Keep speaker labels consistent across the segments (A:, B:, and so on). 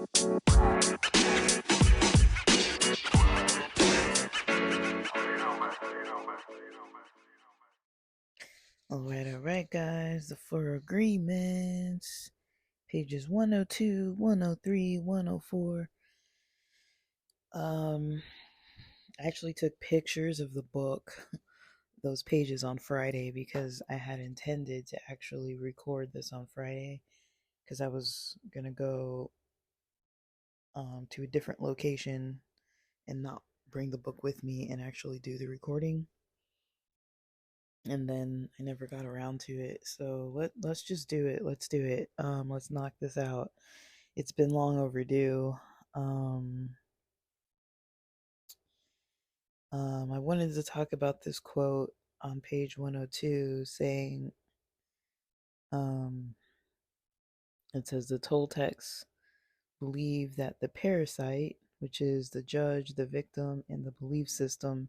A: All right, guys. The four agreements, pages 102, 103, 104. I actually took pictures of the book, those pages on Friday, because I had intended to actually record this on Friday because I was going to go to a different location and not bring the book with me and actually do the recording. And then I never got around to it. So let's just do it. Let's do it. Let's knock this out. It's been long overdue. Um, I wanted to talk about this quote on page 102 saying, um, it says the Toltecs believe that the parasite, which is the judge, the victim, and the belief system,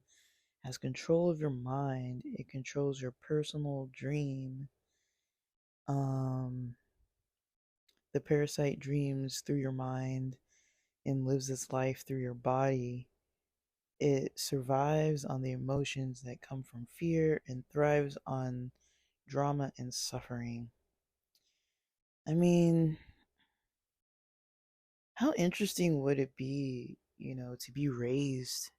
A: has control of your mind. It controls your personal dream. Um, the parasite dreams through your mind and lives its life through your body. It survives on the emotions that come from fear and thrives on drama and suffering. I mean, how interesting would it be, to be raised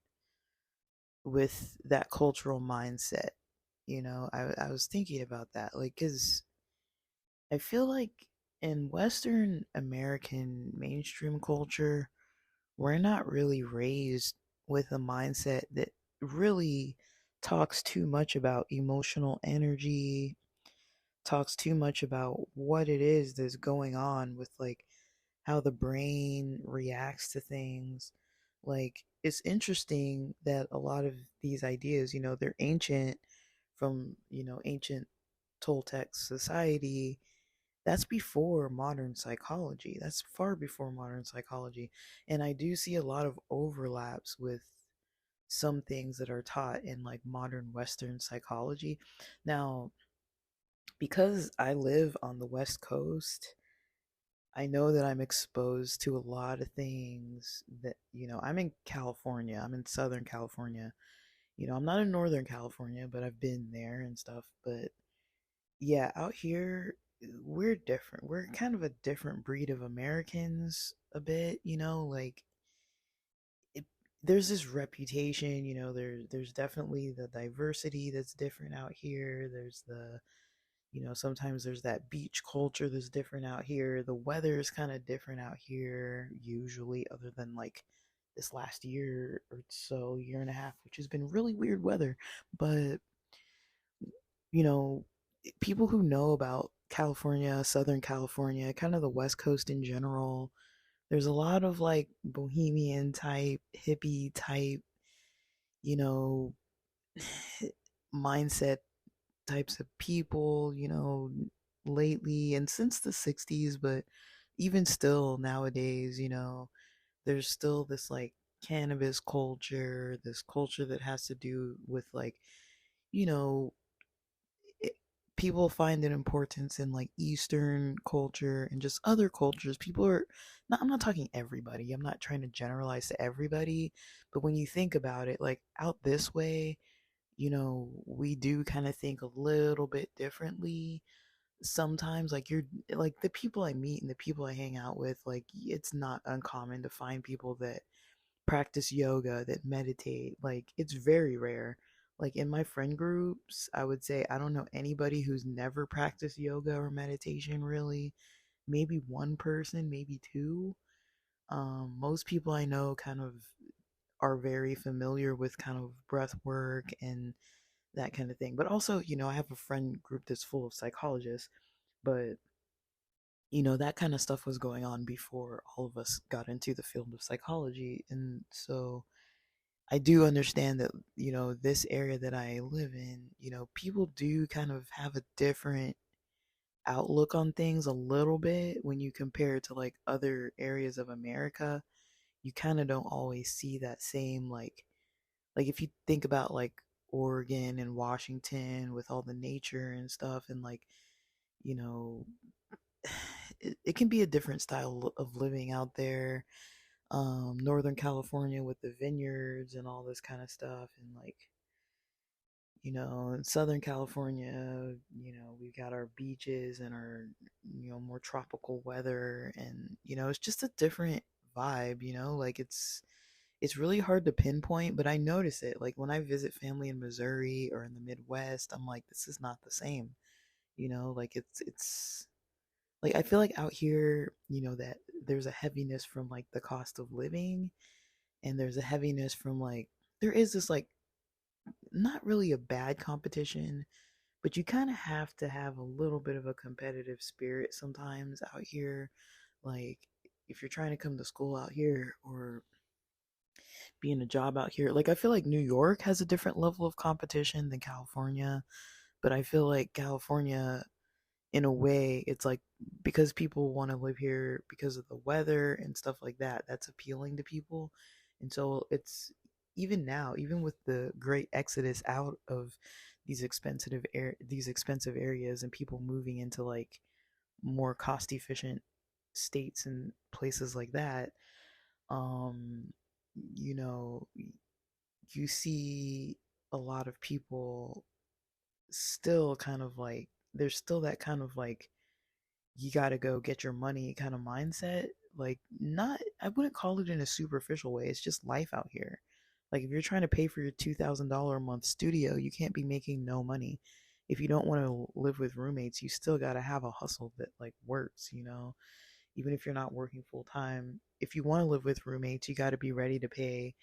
A: with that cultural mindset? I was thinking about that, like, because I feel like in Western American mainstream culture, we're not really raised with a mindset that really talks too much about emotional energy, talks too much about what it is that's going on with like how the brain reacts to things. Like it's interesting that a lot of these ideas, they're ancient from, ancient Toltec society. That's before modern psychology. That's far before modern psychology. And I do see a lot of overlaps with some things that are taught in like modern Western psychology. Now, because I live on the West Coast, I know that I'm exposed to a lot of things that, I'm in California, I'm in Southern California. I'm not in Northern California, but I've been there and stuff. But yeah, out here, we're different. We're kind of a different breed of Americans, a bit, like it, there's this reputation, there's definitely the diversity that's different out here. There's the sometimes there's that beach culture that's different out here. The weather is kind of different out here, usually, other than like this last year or so, year and a half, which has been really weird weather. But, you know, people who know about California, Southern California, kind of the West Coast in general, there's a lot of like bohemian type, hippie type, you know, mindset types of people, lately and since the 60s, but even still nowadays, there's still this like cannabis culture, this culture that has to do with like, you know, it, people find an importance in like Eastern culture and just other cultures. People are not, I'm not talking everybody, I'm not trying to generalize to everybody, but when you think about it, like out this way, we do kind of think a little bit differently sometimes. Like you're like the people I meet and the people I hang out with, like it's not uncommon to find people that practice yoga, that meditate. Like it's very rare. Like in my friend groups, I would say I don't know anybody who's never practiced yoga or meditation really. Maybe one person, maybe two. Most people I know kind of are very familiar with kind of breath work and that kind of thing. But also, I have a friend group that's full of psychologists, but that kind of stuff was going on before all of us got into the field of psychology. And so I do understand that, this area that I live in, people do kind of have a different outlook on things a little bit when you compare it to like other areas of America. You kind of don't always see that same like if you think about like Oregon and Washington with all the nature and stuff and like, you know, it can be a different style of living out there. Northern California with the vineyards and all this kind of stuff, and like, in Southern California, we've got our beaches and our, more tropical weather, and it's just a different vibe. Like it's really hard to pinpoint, but I notice it. Like when I visit family in Missouri or in the Midwest, I'm like, this is not the same. Like it's like I feel like out here, that there's a heaviness from like the cost of living, and there's a heaviness from like there is this like not really a bad competition, but you kind of have to have a little bit of a competitive spirit sometimes out here. Like if you're trying to come to school out here or be in a job out here, like I feel like New York has a different level of competition than California, but I feel like California, in a way, it's like because people want to live here because of the weather and stuff like that, that's appealing to people. And so it's even now, even with the great exodus out of these expensive areas and people moving into like more cost efficient states and places like that, um you know you see a lot of people still kind of like there's still that kind of like you got to go get your money kind of mindset. Like, not, I wouldn't call it in a superficial way. It's just life out here. Like, if you're trying to pay for your $2,000 a month studio, you can't be making no money. If you don't want to live with roommates, you still got to have a hustle that like works. Even if you're not working full time. If you want to live with roommates, you got to be ready to pay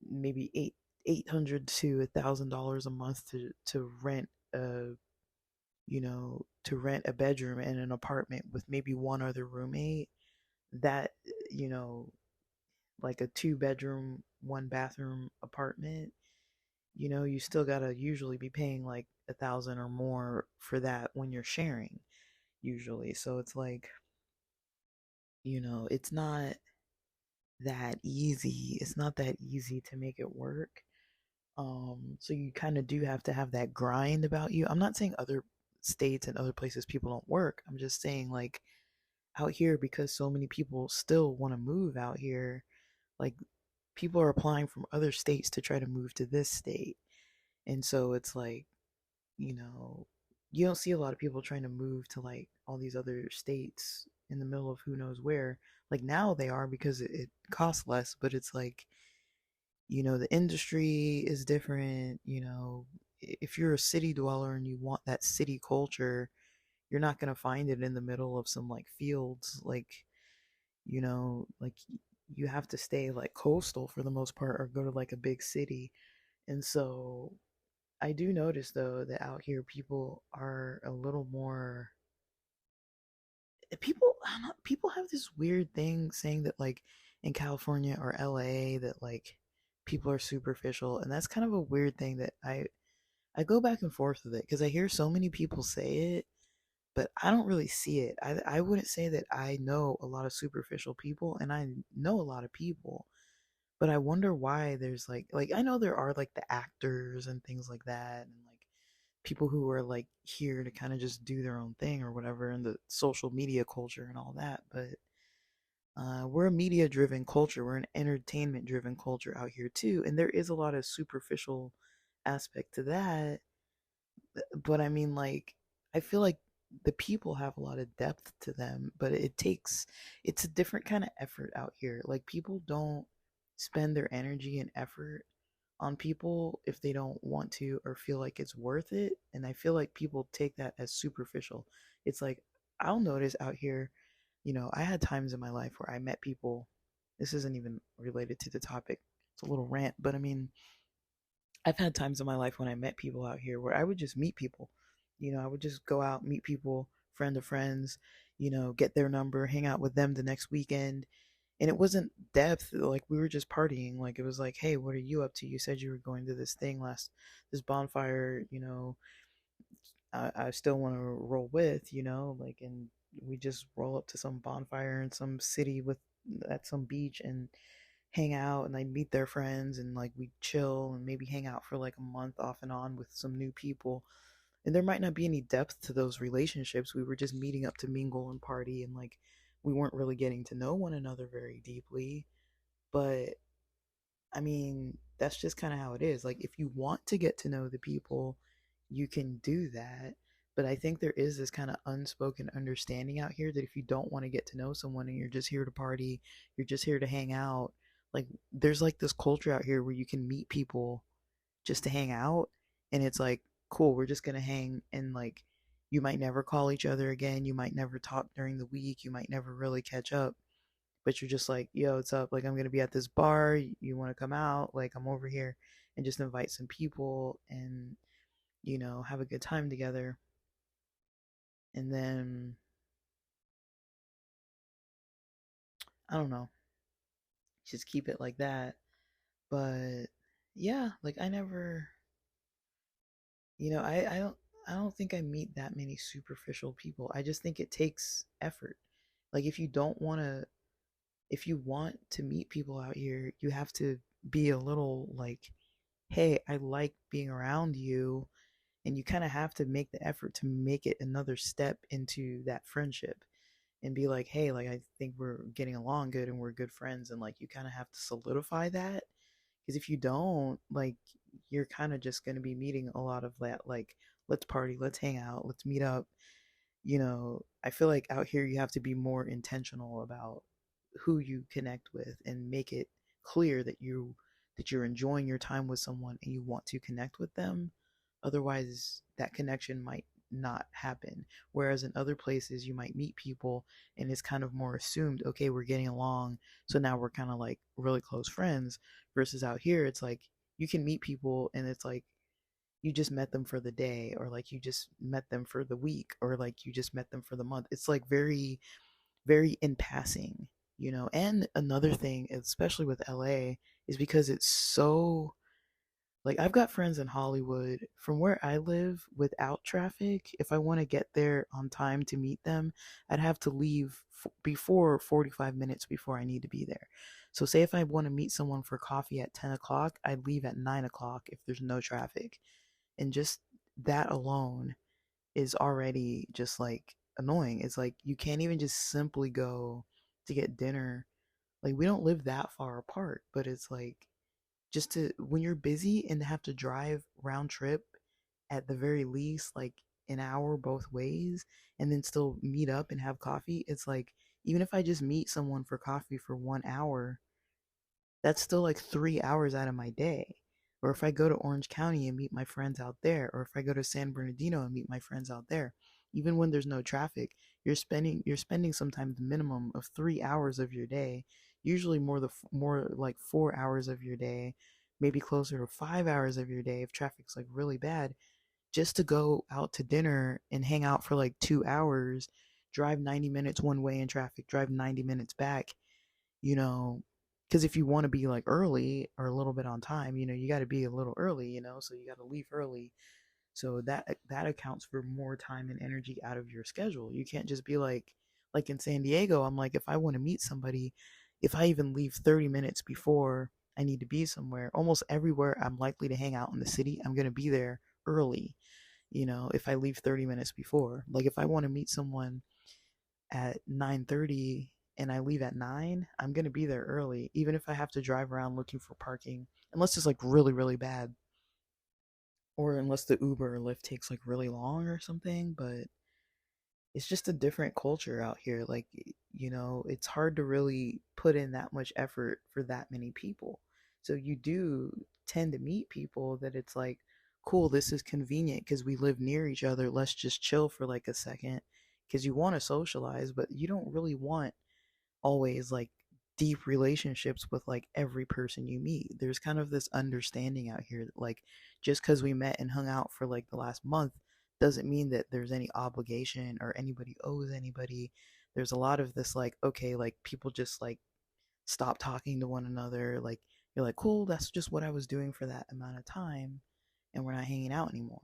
A: maybe $800 to $1,000 a month to rent a bedroom in an apartment with maybe one other roommate. That, you know, like a two-bedroom, one bathroom apartment, you still gotta usually be paying like 1,000 or more for that when you're sharing, usually. So it's like, it's not that easy. It's not that easy to make it work. So you kind of do have to have that grind about you. I'm not saying other states and other places people don't work. I'm just saying like out here, because so many people still want to move out here, like people are applying from other states to try to move to this state. And so it's like, you know, you don't see a lot of people trying to move to like all these other states in the middle of who knows where. Like now they are because it costs less, but it's like, the industry is different. If you're a city dweller and you want that city culture, you're not going to find it in the middle of some like fields. Like you have to stay like coastal for the most part or go to like a big city. And so I do notice though that out here people are a little more people I don't know, people have this weird thing saying that like in California or LA that like people are superficial, and that's kind of a weird thing that I go back and forth with it because I hear so many people say it, but I don't really see it. I wouldn't say that I know a lot of superficial people, and I know a lot of people, but I wonder why there's like I know there are like the actors and things like that, and like people who are like here to kind of just do their own thing or whatever, and the social media culture and all that, but we're a media driven culture. We're an entertainment driven culture out here too, and there is a lot of superficial aspect to that. But I mean, like, I feel like the people have a lot of depth to them, but it's a different kind of effort out here. Like, people don't spend their energy and effort on people if they don't want to or feel like it's worth it. And I feel like people take that as superficial. It's like, I'll notice out here, I had times in my life where I met people. This isn't even related to the topic. It's a little rant, but I mean, I've had times in my life when I met people out here where I would just meet people. I would just go out, meet people, friend of friends, get their number, hang out with them the next weekend. And it wasn't depth, like we were just partying. Like it was like, hey, what are you up to? You said you were going to this thing this bonfire, I still want to roll with, like, and we just roll up to some bonfire in some city at some beach and hang out, and I meet their friends, and like we chill and maybe hang out for like a month off and on with some new people. And there might not be any depth to those relationships. We were just meeting up to mingle and party, and like we weren't really getting to know one another very deeply. But I mean, that's just kind of how it is. Like, if you want to get to know the people, you can do that. But I think there is this kind of unspoken understanding out here that if you don't want to get to know someone and you're just here to party, you're just here to hang out, like, there's like this culture out here where you can meet people just to hang out. And it's like, cool, we're just going to hang. And like, you might never call each other again. You might never talk during the week. You might never really catch up, but you're just like, yo, what's up? Like, I'm gonna be at this bar. You want to come out? Like, I'm over here, and just invite some people and have a good time together. And then I don't know, just keep it like that. But yeah, like I never, I don't think I meet that many superficial people. I just think it takes effort. Like if you want to meet people out here, you have to be a little like, hey, I like being around you, and you kind of have to make the effort to make it another step into that friendship and be like, hey, like I think we're getting along good and we're good friends, and like you kind of have to solidify that, because if you don't, like, you're kind of just going to be meeting a lot of that, like, let's party, let's hang out, let's meet up. I feel like out here you have to be more intentional about who you connect with and make it clear that you're enjoying your time with someone and you want to connect with them. Otherwise, that connection might not happen. Whereas in other places, you might meet people and it's kind of more assumed, okay, we're getting along, so now we're kind of like really close friends. Versus out here, it's like you can meet people and it's like you just met them for the day, or like you just met them for the week, or like you just met them for the month. It's like very, very in passing. And another thing, especially with LA, is because it's so, like, I've got friends in Hollywood. From where I live, without traffic, if I want to get there on time to meet them, I'd have to leave before 45 minutes before I need to be there. So say if I want to meet someone for coffee at 10 o'clock, I'd leave at 9 o'clock if there's no traffic. And just that alone is already just like annoying. It's like you can't even just simply go to get dinner. Like, we don't live that far apart, but it's like, just to, when you're busy and have to drive round trip at the very least like an hour both ways, and then still meet up and have coffee, it's like, even if I just meet someone for coffee for 1 hour, that's still like 3 hours out of my day. Or if I go to Orange County and meet my friends out there, or if I go to San Bernardino and meet my friends out there, even when there's no traffic, you're spending sometimes the minimum of 3 hours of your day, usually more like 4 hours of your day, maybe closer to 5 hours of your day if traffic's like really bad, just to go out to dinner and hang out for like 2 hours, drive 90 minutes one way in traffic, drive 90 minutes back, you know, because if you want to be like early or a little bit on time, you got to be a little early, so you got to leave early. So that accounts for more time and energy out of your schedule. You can't just be like in San Diego, I'm like, if I want to meet somebody, if I even leave 30 minutes before I need to be somewhere, almost everywhere I'm likely to hang out in the city, I'm going to be there early, if I leave 30 minutes before. Like, if I want to meet someone at 9:30 and I leave at 9, I'm going to be there early, even if I have to drive around looking for parking, unless it's like really, really bad, or unless the Uber or Lyft takes like really long or something. But it's just a different culture out here. Like, it's hard to really put in that much effort for that many people. So you do tend to meet people that it's like, cool, this is convenient because we live near each other. Let's just chill for like a second, because you want to socialize, but you don't really want always like deep relationships with like every person you meet. There's kind of this understanding out here that, like, just because we met and hung out for like the last month doesn't mean that there's any obligation or anybody owes anybody. There's a lot of this, like, okay, like people just like stop talking to one another. Like, you're like, cool, that's just what I was doing for that amount of time, and we're not hanging out anymore.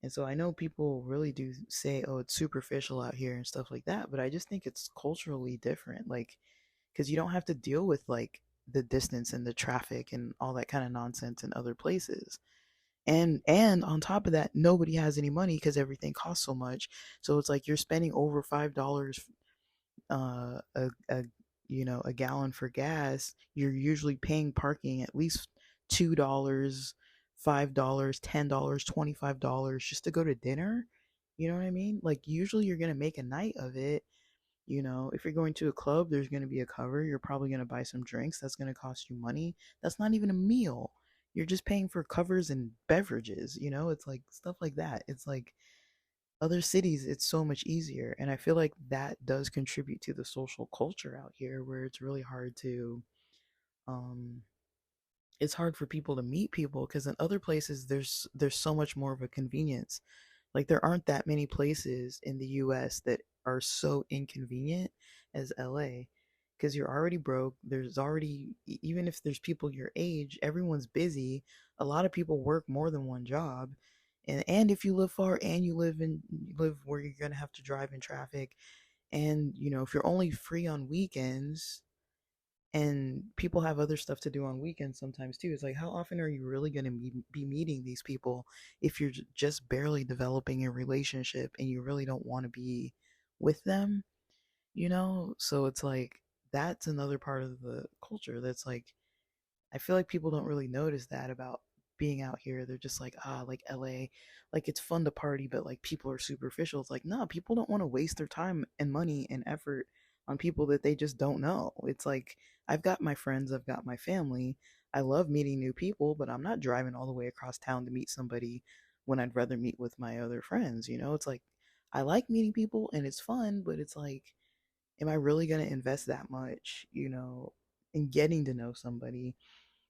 A: And so I know people really do say, oh, it's superficial out here and stuff like that, but I just think it's culturally different. Like, because you don't have to deal with like the distance and the traffic and all that kind of nonsense in other places. And on top of that, nobody has any money because everything costs so much. So it's like you're spending over $5 a a gallon for gas. You're usually paying parking at least $2, $5, $10, $25 just to go to dinner. You know what I mean? Like usually you're gonna make a night of it. If you're going to a club, there's gonna be a cover. You're probably gonna buy some drinks. That's gonna cost you money. That's not even a meal. You're just paying for covers and beverages. It's like stuff like that. It's like other cities, it's so much easier. And I feel like that does contribute to the social culture out here where it's really hard to um it's hard for people to meet people because in other places there's so much more of a convenience. Like there aren't that many places in the US that are so inconvenient as LA because you're already broke. There's already even if there's people your age, everyone's busy. A lot of people work more than one job. And if you live far and you live where you're going to have to drive in traffic and if you're only free on weekends and people have other stuff to do on weekends sometimes too. It's like, how often are you really going to be meeting these people if you're just barely developing a relationship and you really don't want to be with them? So it's like, that's another part of the culture that's like, I feel like people don't really notice that about being out here. They're just like, like LA, like it's fun to party, but like people are superficial. It's like, no, people don't want to waste their time and money and effort on people that they just don't know. It's like, I've got my friends, I've got my family. I love meeting new people, but I'm not driving all the way across town to meet somebody when I'd rather meet with my other friends. It's like, I like meeting people and it's fun, but it's like, am I really going to invest that much, in getting to know somebody,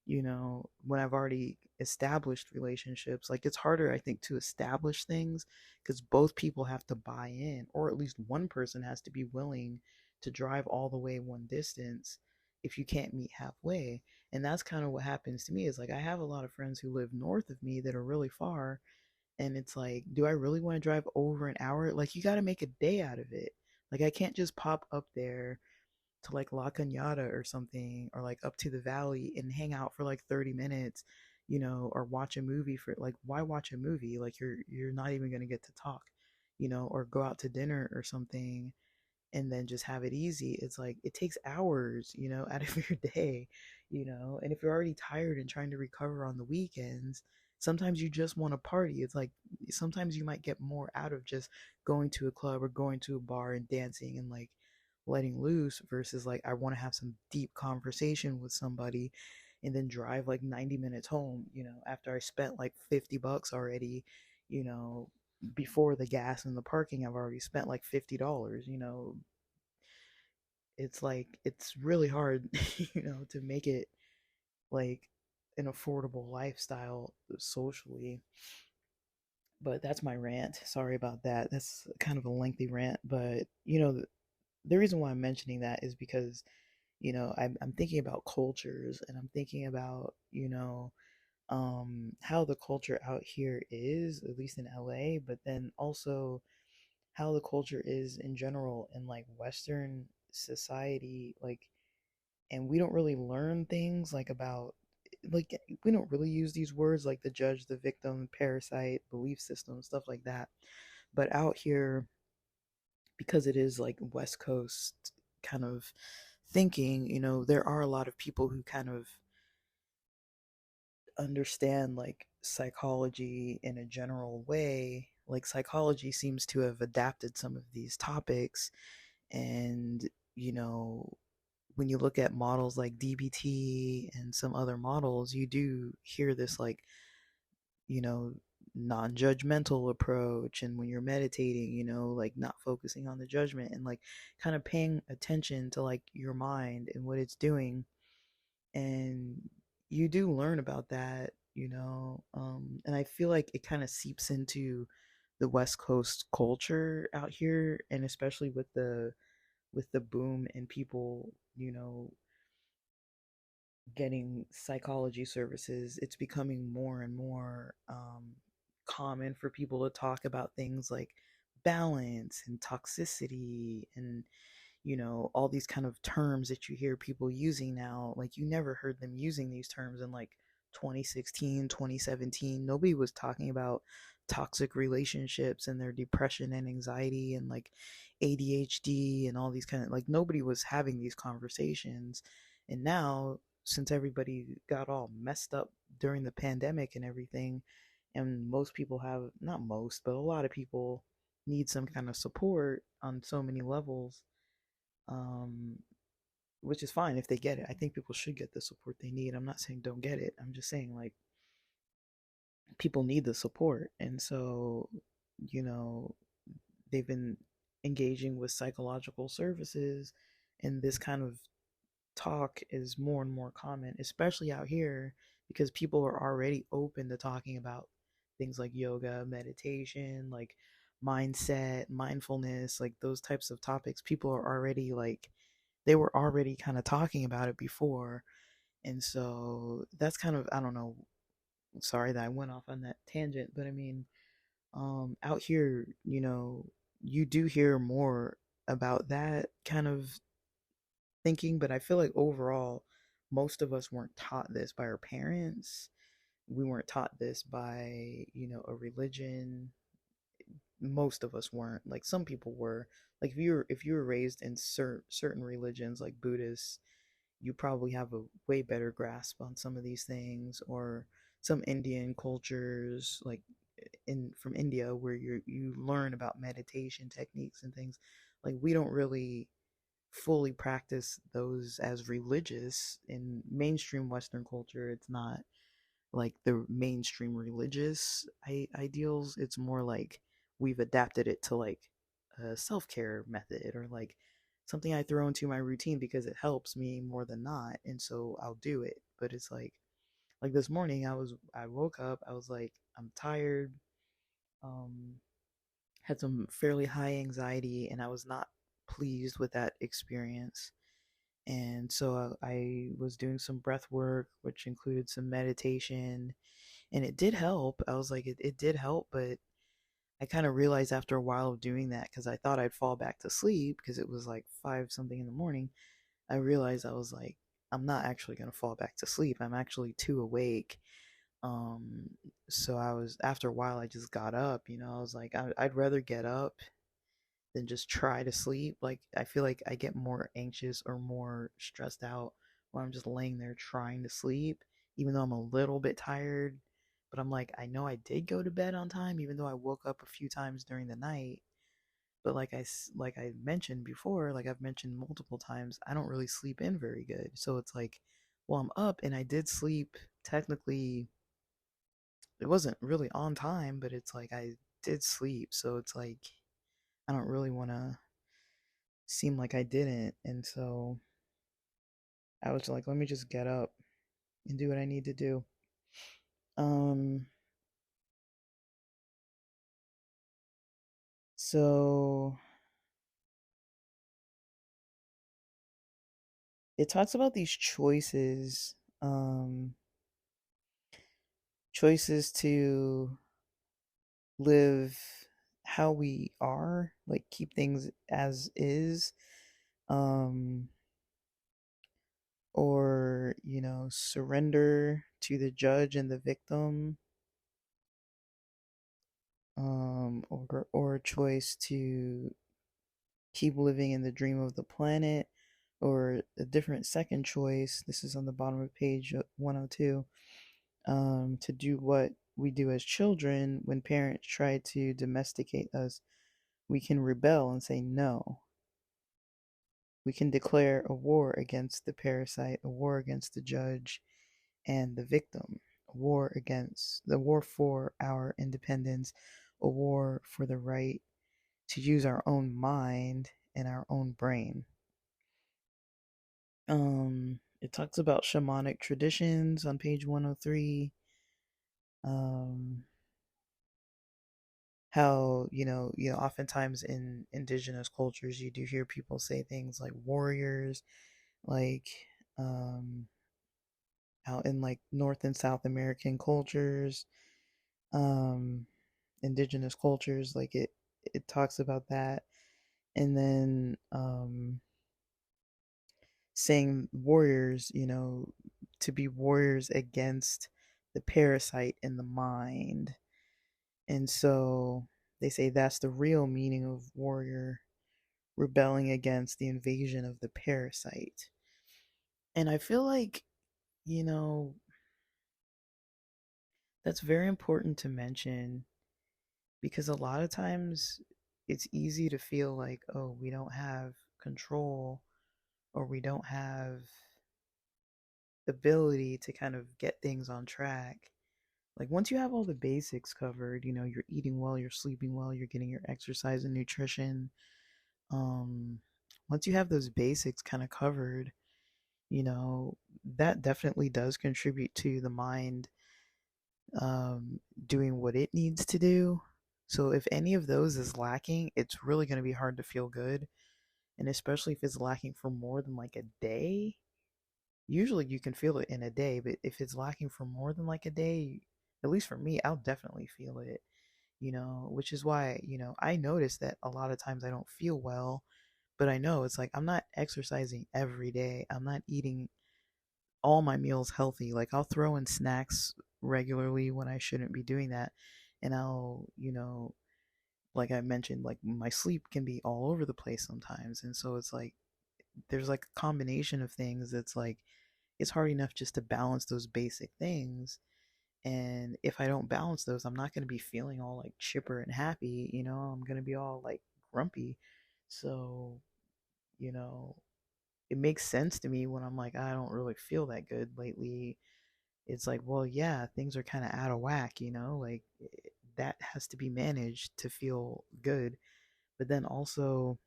A: when I've already established relationships? Like it's harder, I think, to establish things because both people have to buy in, or at least one person has to be willing to drive all the way one distance if you can't meet halfway. And that's kind of what happens to me is like I have a lot of friends who live north of me that are really far. And it's like, do I really want to drive over an hour? Like, you got to make a day out of it. Like, I can't just pop up there to like La Cañada or something, or like up to the valley and hang out for like 30 minutes, or watch a movie for like, why watch a movie? Like you're not even going to get to talk, or go out to dinner or something and then just have it easy. It's like it takes hours, out of your day. And if you're already tired and trying to recover on the weekends, sometimes you just want to party. It's like sometimes you might get more out of just going to a club or going to a bar and dancing and like letting loose versus like I want to have some deep conversation with somebody and then drive like 90 minutes home, after I spent like $50 already, before the gas and the parking. I've already spent like $50. It's like it's really hard, to make it like an affordable lifestyle socially. But that's my rant. Sorry about that. That's kind of a lengthy rant, but the reason why I'm mentioning that is because I'm thinking about cultures and I'm thinking about how the culture out here is, at least in LA, but then also how the culture is in general in like Western society, like, and we don't really learn things like about, like, we don't really use these words like the judge, the victim, parasite, belief system, stuff like that. But out here, because it is like West Coast kind of thinking, there are a lot of people who kind of understand like psychology in a general way. Like psychology seems to have adapted some of these topics. And, you know, when you look at models like DBT and some other models, you do hear this like, you know, non judgmental approach. And when you're meditating, like not focusing on the judgment and like kind of paying attention to like your mind and what it's doing. And you do learn about that. And I feel like it kind of seeps into the West Coast culture out here, and especially with the boom in people, getting psychology services. It's becoming more and more common for people to talk about things like balance and toxicity and all these kind of terms that you hear people using now. Like you never heard them using these terms in like 2016, 2017, nobody was talking about toxic relationships and their depression and anxiety and like ADHD and all these kind of like nobody was having these conversations. And now, since everybody got all messed up during the pandemic and everything, and most people have, not most, but a lot of people need some kind of support on so many levels, um, which is fine if they get it. I think people should get the support they need. I'm not saying don't get it. I'm just saying like people need the support. And so, you know, they've been engaging with psychological services, and this kind of talk is more and more common, especially out here, because people are already open to talking about things like yoga, meditation, like mindset, mindfulness, like those types of topics. People are already like, they were already kind of talking about it before. And so that's kind of, I don't know, sorry that I went off on that tangent, but I mean, out here, you do hear more about that kind of thinking, but I feel like overall, most of us weren't taught this by our parents. We weren't taught this by, a religion. Most of us weren't. Like some people were. Like if you were raised in certain religions like Buddhists, you probably have a way better grasp on some of these things, or some Indian cultures like in from India where you learn about meditation techniques and things. Like we don't really fully practice those as religious in mainstream Western culture. It's not like the mainstream religious ideals. It's more like we've adapted it to like a self-care method, or like something I throw into my routine because it helps me more than not, and so I'll do it. But it's like this morning I woke up, I was like, I'm tired, um had some fairly high anxiety, and I was not pleased with that experience. And so I was doing some breath work, which included some meditation, and it did help. I was like, it did help, but I kind of realized after a while of doing that, because I thought I'd fall back to sleep because it was like five something in the morning. I realized I was like, I'm not actually going to fall back to sleep. I'm actually too awake. Um, so I was, after a while, I just got up. I was like, I'd rather get up than just try to sleep. Like I feel like I get more anxious or more stressed out when I'm just laying there trying to sleep, even though I'm a little bit tired. But I'm like, I know I did go to bed on time, even though I woke up a few times during the night. But like I mentioned before, like I've mentioned multiple times, I don't really sleep in very good. So it's like, well, I'm up and I did sleep. Technically, it wasn't really on time, but it's like I did sleep. So it's like I don't really want to seem like I didn't. And so I was like, let me just get up and do what I need to do. Um, so it talks about these choices to live how we are, like keep things as is, um, or, surrender to the judge and the victim, or a choice to keep living in the dream of the planet, or a different second choice. This is on the bottom of page 102. To do what we do as children when parents try to domesticate us. We can rebel and say no. We can declare a war against the parasite, a war against the judge and the victim, the war for our independence, a war for the right to use our own mind and our own brain. It talks about shamanic traditions on page 103. Um, how oftentimes in indigenous cultures you do hear people say things like warriors, like um, how in like North and South American cultures, um, indigenous cultures, like it talks about that, and then saying warriors, to be warriors against the parasite in the mind. And so they say that's the real meaning of warrior, rebelling against the invasion of the parasite. And I feel like, you know, that's very important to mention because a lot of times it's easy to feel like, oh, we don't have control or we don't have the ability to kind of get things on track. Like once you have all the basics covered, you're eating well, you're sleeping well, you're getting your exercise and nutrition. Um, Once you have those basics kind of covered, you know, that definitely does contribute to the mind doing what it needs to do. So if any of those is lacking, it's really going to be hard to feel good. And especially if it's lacking for more than like a day, usually you can feel it in a day, but if it's lacking for more than like a day, at least for me, I'll definitely feel it, which is why, I notice that a lot of times I don't feel well, but I know it's like I'm not exercising every day. I'm not eating all my meals healthy. Like I'll throw in snacks regularly when I shouldn't be doing that. And I'll, like I mentioned, like my sleep can be all over the place sometimes. And so it's like there's like a combination of things that's like it's hard enough just to balance those basic things. And if I don't balance those, I'm not going to be feeling all like chipper and happy, I'm going to be all like grumpy. So, you know, it makes sense to me when I'm like, I don't really feel that good lately. It's like, well, yeah, things are kind of out of whack, like that has to be managed to feel good. But then also,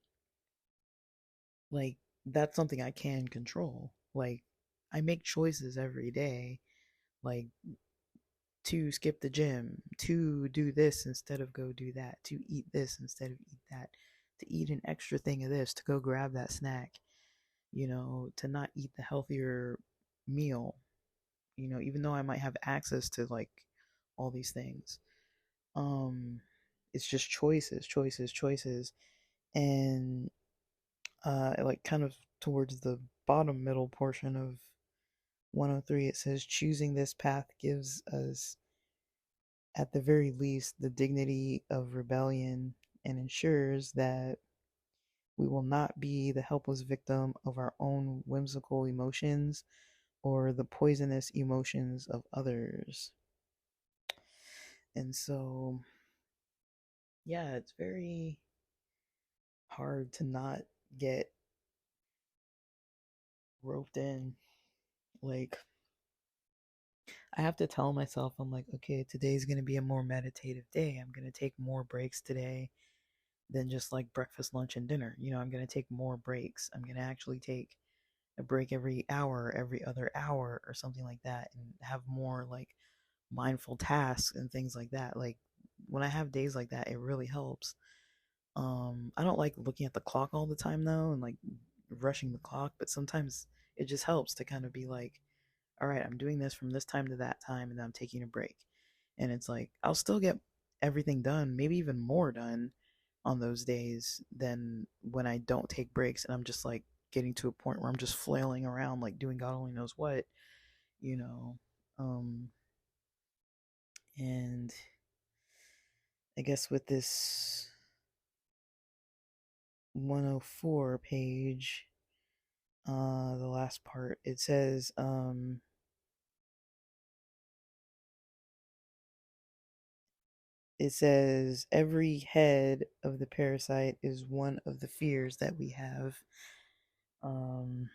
A: like, that's something I can control. Like, I make choices every day, like, to skip the gym, to do this instead of go do that, to eat this instead of eat that, to eat an extra thing of this, to go grab that snack, to not eat the healthier meal, even though I might have access to like all these things. Um, it's just choices, choices, choices. And like kind of towards the bottom middle portion of 103, it says choosing this path gives us at the very least the dignity of rebellion and ensures that we will not be the helpless victim of our own whimsical emotions or the poisonous emotions of others. And so, yeah, it's very hard to not get roped in. Like, I have to tell myself, I'm like, okay, today's going to be a more meditative day. I'm going to take more breaks today than just like breakfast, lunch, and dinner. I'm going to take more breaks. I'm going to actually take a break every hour, every other hour, or something like that, and have more like mindful tasks and things like that. Like, when I have days like that, it really helps. I don't like looking at the clock all the time though, and like rushing the clock, but sometimes it just helps to kind of be like, all right, I'm doing this from this time to that time, and then I'm taking a break. And it's like, I'll still get everything done, maybe even more done on those days than when I don't take breaks and I'm just like getting to a point where I'm just flailing around, like doing God only knows what, you know. Um, and I guess with this 104 page, the last part, it says every head of the parasite is one of the fears that we have. Um,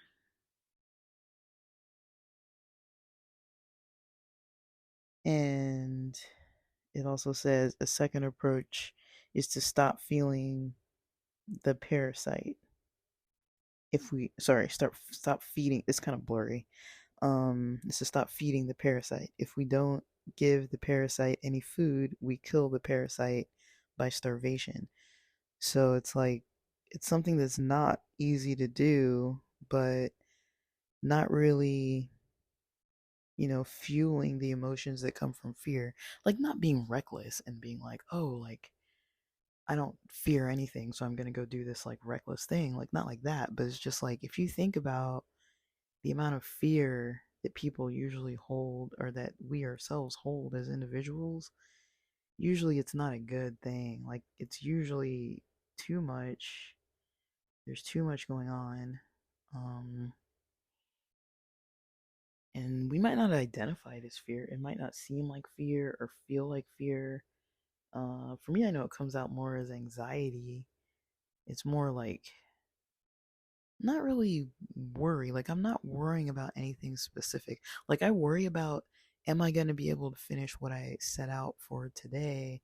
A: and it also says a second approach is to stop feeling the parasite. If we, sorry, stop feeding. It's kind of blurry. Is to stop feeding the parasite. If we don't give the parasite any food, we kill the parasite by starvation. So it's like it's something that's not easy to do, but not really, fueling the emotions that come from fear. Like not being reckless and being like, oh, like I don't fear anything, so I'm gonna go do this like reckless thing. Like not like that, but it's just like if you think about the amount of fear that people usually hold, or that we ourselves hold as individuals, usually it's not a good thing. Like, it's usually too much. There's too much going on. Um, and we might not identify it as fear. It might not seem like fear or feel like fear. For me, I know it comes out more as anxiety. It's more like not really worry. Like, I'm not worrying about anything specific. Like, I worry about, am I going to be able to finish what I set out for today?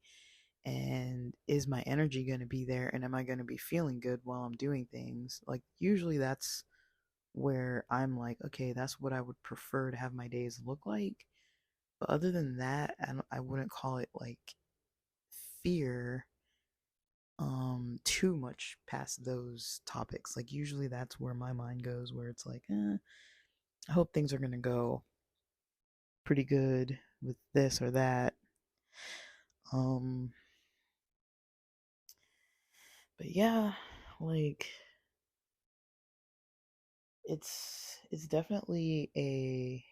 A: And is my energy going to be there? And am I going to be feeling good while I'm doing things? Like, usually that's where I'm like, okay, that's what I would prefer to have my days look like. But other than that, I wouldn't call it like fear too much past those topics. Like, usually that's where my mind goes, where it's like, I hope things are gonna go pretty good with this or that. Um, but yeah, like, it's definitely a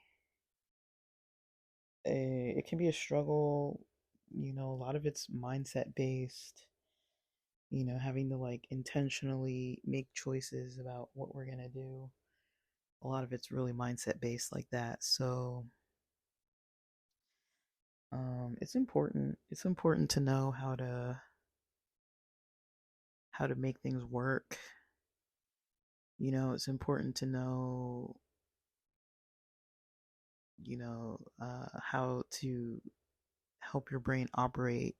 A: it can be a struggle. A lot of it's mindset based. Having to like intentionally make choices about what we're gonna do. A lot of it's really mindset based like that. So it's important. It's important to know how to make things work. It's important to know, how to help your brain operate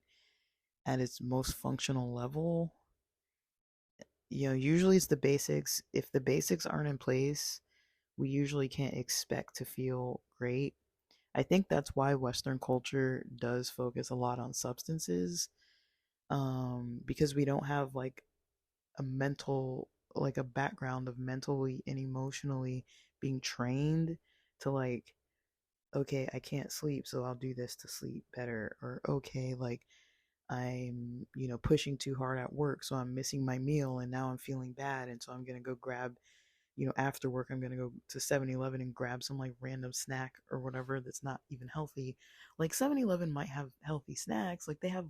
A: at its most functional level. Usually it's the basics. If the basics aren't in place, we usually can't expect to feel great. I think that's why Western culture does focus a lot on substances, because we don't have like a background of mentally and emotionally being trained to like, okay, I can't sleep, so I'll do this to sleep better. Or, okay, like, I'm, pushing too hard at work, so I'm missing my meal and now I'm feeling bad. And so I'm going to go grab, after work, I'm going to go to 7-Eleven and grab some like random snack or whatever that's not even healthy. Like, 7-Eleven might have healthy snacks. Like, they have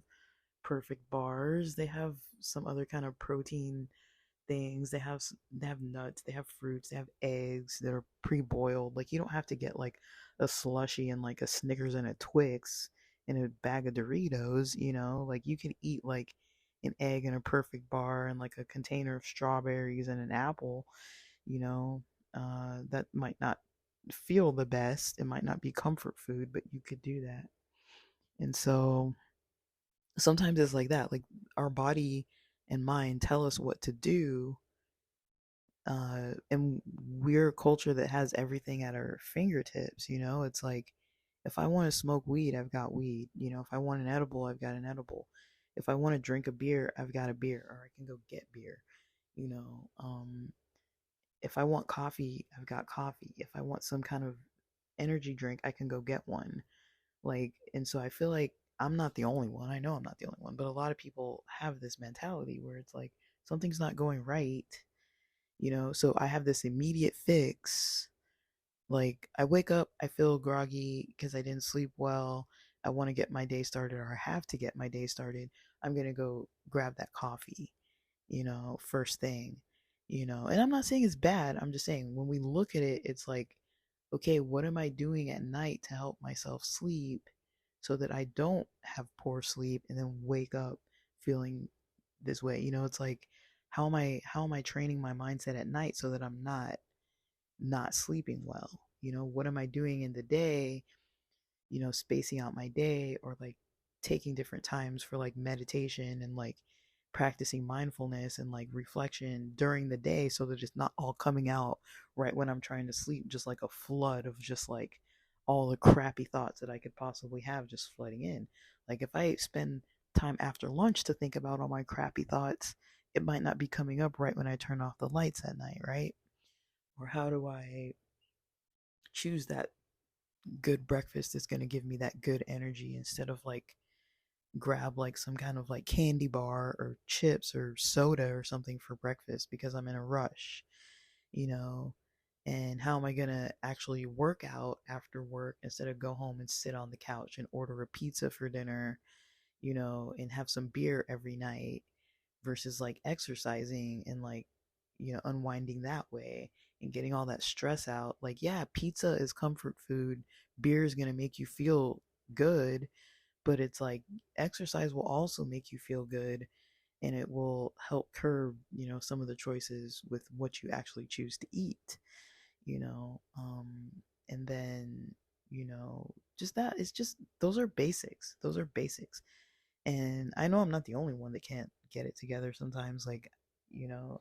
A: perfect bars, they have some other kind of protein things. They have nuts, they have fruits, they have eggs that are pre-boiled. Like, you don't have to get like a slushy and like a Snickers and a Twix and a bag of Doritos. Like, you can eat like an egg and a perfect bar and like a container of strawberries and an apple. You know, that might not feel the best. It might not be comfort food, but you could do that. And so sometimes it's like that. Like, our body and mind tell us what to do, and we're a culture that has everything at our fingertips. It's like, if I want to smoke weed, I've got weed. If I want an edible, I've got an edible. If I want to drink a beer, I've got a beer, or I can go get beer. You know, um, if I want coffee, I've got coffee. If I want some kind of energy drink, I can go get one. Like, and so I feel like I'm not the only one. I know I'm not the only one, but a lot of people have this mentality where it's like, something's not going right. So I have this immediate fix. Like, I wake up, I feel groggy because I didn't sleep well. I want to get my day started, or I have to get my day started. I'm going to go grab that coffee, first thing. And I'm not saying it's bad. I'm just saying, when we look at it, it's like, okay, what am I doing at night to help myself sleep so that I don't have poor sleep and then wake up feeling this way? It's like, how am I training my mindset at night so that I'm not sleeping well? What am I doing in the day, spacing out my day, or like taking different times for like meditation and like practicing mindfulness and like reflection during the day, so that it's not all coming out right when I'm trying to sleep, just like a flood of just like all the crappy thoughts that I could possibly have just flooding in. Like, if I spend time after lunch to think about all my crappy thoughts, it might not be coming up right when I turn off the lights at night, right? Or how do I choose that good breakfast that's going to give me that good energy, instead of like grab like some kind of like candy bar or chips or soda or something for breakfast because I'm in a rush, you know? And how am I going to actually work out after work instead of go home and sit on the couch and order a pizza for dinner, and have some beer every night versus like exercising and like, unwinding that way and getting all that stress out. Like, yeah, pizza is comfort food, beer is going to make you feel good, but it's like exercise will also make you feel good, and it will help curb, some of the choices with what you actually choose to eat, you know. And then, just that, it's just, those are basics. Those are basics. And I know I'm not the only one that can't get it together sometimes, like, you know,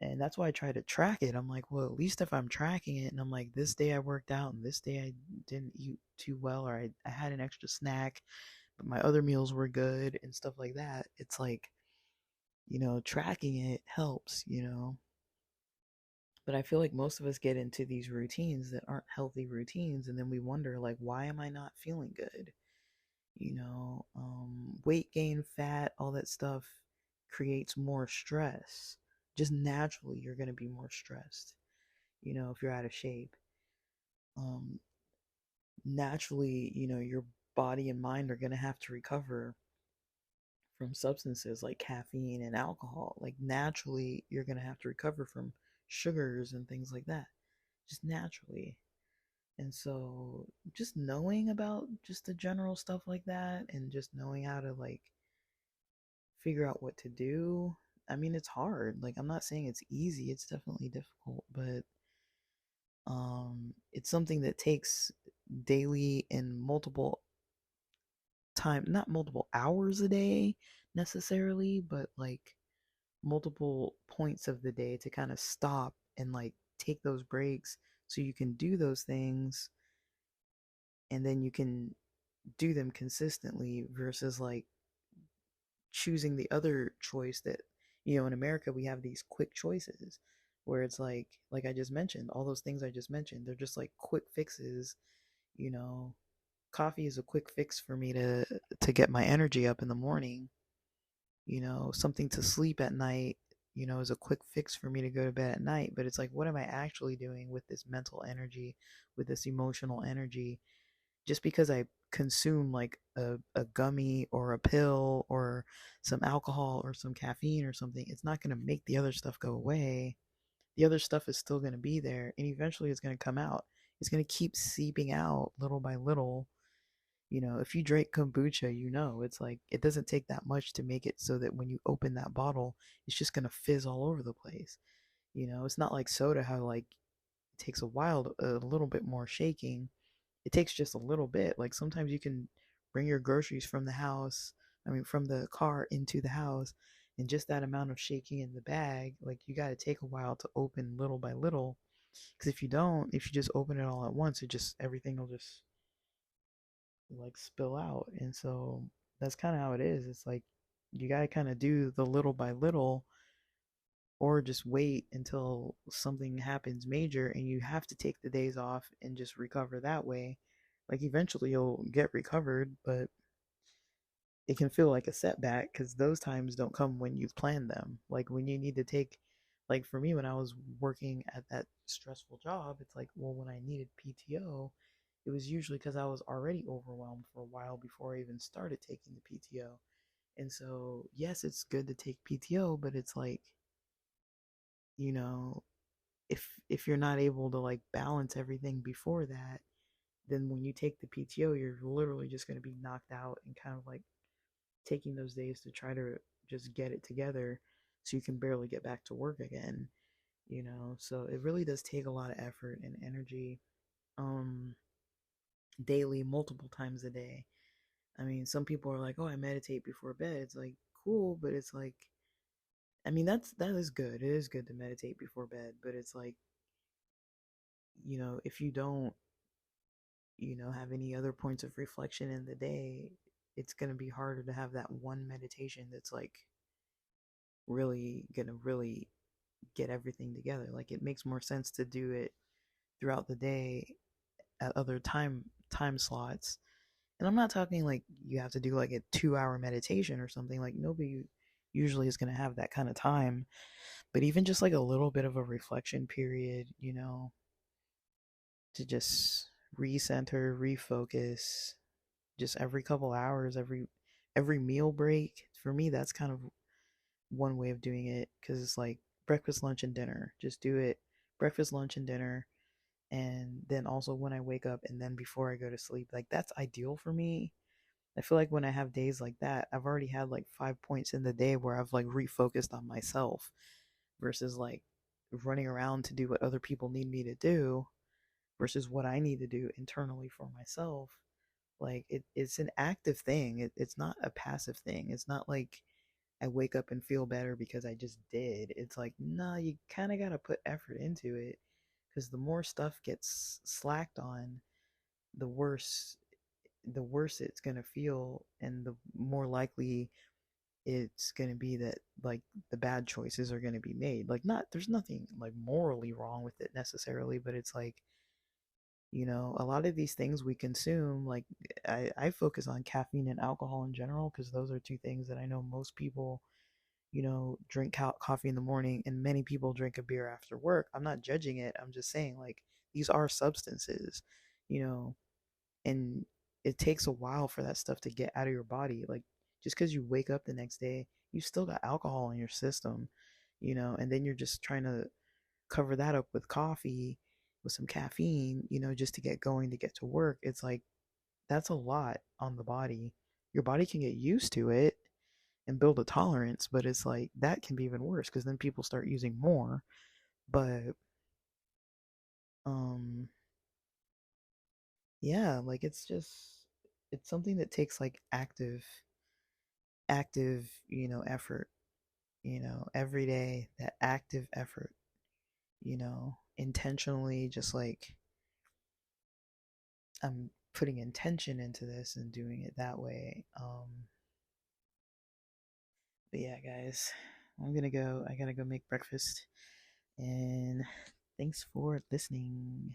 A: and that's why I try to track it. I'm like, well, at least if I'm tracking it and I'm like, this day I worked out and this day I didn't eat too well, or I had an extra snack, but my other meals were good and stuff like that. It's like, tracking it helps, But I feel like most of us get into these routines that aren't healthy routines, and then we wonder, like, why am I not feeling good? Weight gain, fat, all that stuff creates more stress. Just naturally, you're going to be more stressed, if you're out of shape. Um, Naturally, your body and mind are going to have to recover from substances like caffeine and alcohol. Like, naturally, you're going to have to recover from sugars and things like that, just naturally. And so, just knowing about just the general stuff like that and just knowing how to like figure out what to do. I mean, it's hard. Like, I'm not saying it's easy. It's definitely difficult, but it's something that takes daily and multiple time, not multiple hours a day necessarily, but like multiple points of the day to kind of stop and like take those breaks so you can do those things, and then you can do them consistently versus like choosing the other choice that, in America we have these quick choices where it's like I just mentioned, all those things I just mentioned, they're just like quick fixes, you know. Coffee is a quick fix for me to get my energy up in the morning. Something to sleep at night, is a quick fix for me to go to bed at night. But it's like, what am I actually doing with this mental energy, with this emotional energy? Just because I consume like a gummy or a pill or some alcohol or some caffeine or something, it's not going to make the other stuff go away. The other stuff is still going to be there, and eventually it's going to come out. It's going to keep seeping out little by little. If you drink kombucha, it's like it doesn't take that much to make it so that when you open that bottle, it's just going to fizz all over the place. It's not like soda, how like it takes a while, a little bit more shaking. It takes just a little bit. Like sometimes you can bring your groceries from the house, I mean, from the car into the house, and just that amount of shaking in the bag, like you got to take a while to open little by little. Because if you just open it all at once, everything will just like spill out. And so that's kind of how it is. It's like you got to kind of do the little by little, or just wait until something happens major and you have to take the days off and just recover that way. Like eventually you'll get recovered, but it can feel like a setback because those times don't come when you've planned them. Like when you need to take, like for me, when I was working at that stressful job, it's like, well, when I needed PTO, it was usually because I was already overwhelmed for a while before I even started taking the PTO. And so, yes, it's good to take PTO, but it's like, you know, if you're not able to like balance everything before that, then when you take the PTO, you're literally just going to be knocked out and kind of like taking those days to try to just get it together so you can barely get back to work again. So it really does take a lot of effort and energy, um daily, multiple times a day. I mean, some people are like, oh, I meditate before bed. It's like cool, but it's like, I mean, that is good. It is good to meditate before bed, but it's like, if you don't, have any other points of reflection in the day, it's going to be harder to have that one meditation that's like really going to really get everything together. Like it makes more sense to do it throughout the day at other time slots. And I'm not talking like you have to do like a 2 hour meditation or something. Like nobody usually is going to have that kind of time. But even just like a little bit of a reflection period, to just recenter, refocus, just every couple hours, every meal break. For me, that's kind of one way of doing it because it's like breakfast, lunch, and dinner. Just do it breakfast, lunch, and dinner. And then also when I wake up and then before I go to sleep, like that's ideal for me. I feel like when I have days like that, I've already had like 5 points in the day where I've like refocused on myself versus like running around to do what other people need me to do versus what I need to do internally for myself. Like it's an active thing. It's not a passive thing. It's not like I wake up and feel better because I just did. It's like, nah, you kind of got to put effort into it because the more stuff gets slacked on, the worse it's going to feel and the more likely it's going to be that like the bad choices are going to be made. Like not there's nothing like morally wrong with it necessarily, but it's like a lot of these things we consume, like I focus on caffeine and alcohol in general because those are two things that I know most people drink coffee in the morning and many people drink a beer after work. I'm not judging it. I'm just saying, like, these are substances, you know, and it takes a while for that stuff to get out of your body. Like, just because you wake up the next day, you still got alcohol in your system, and then you're just trying to cover that up with coffee, with some caffeine, just to get going, to get to work. It's like, that's a lot on the body. Your body can get used to it and build a tolerance, but it's like that can be even worse because then people start using more. But um yeah, like it's something that takes like active, effort, every day, that active effort, intentionally just like I'm putting intention into this and doing it that way. But yeah, guys, I'm gonna go. I gotta go make breakfast. And thanks for listening.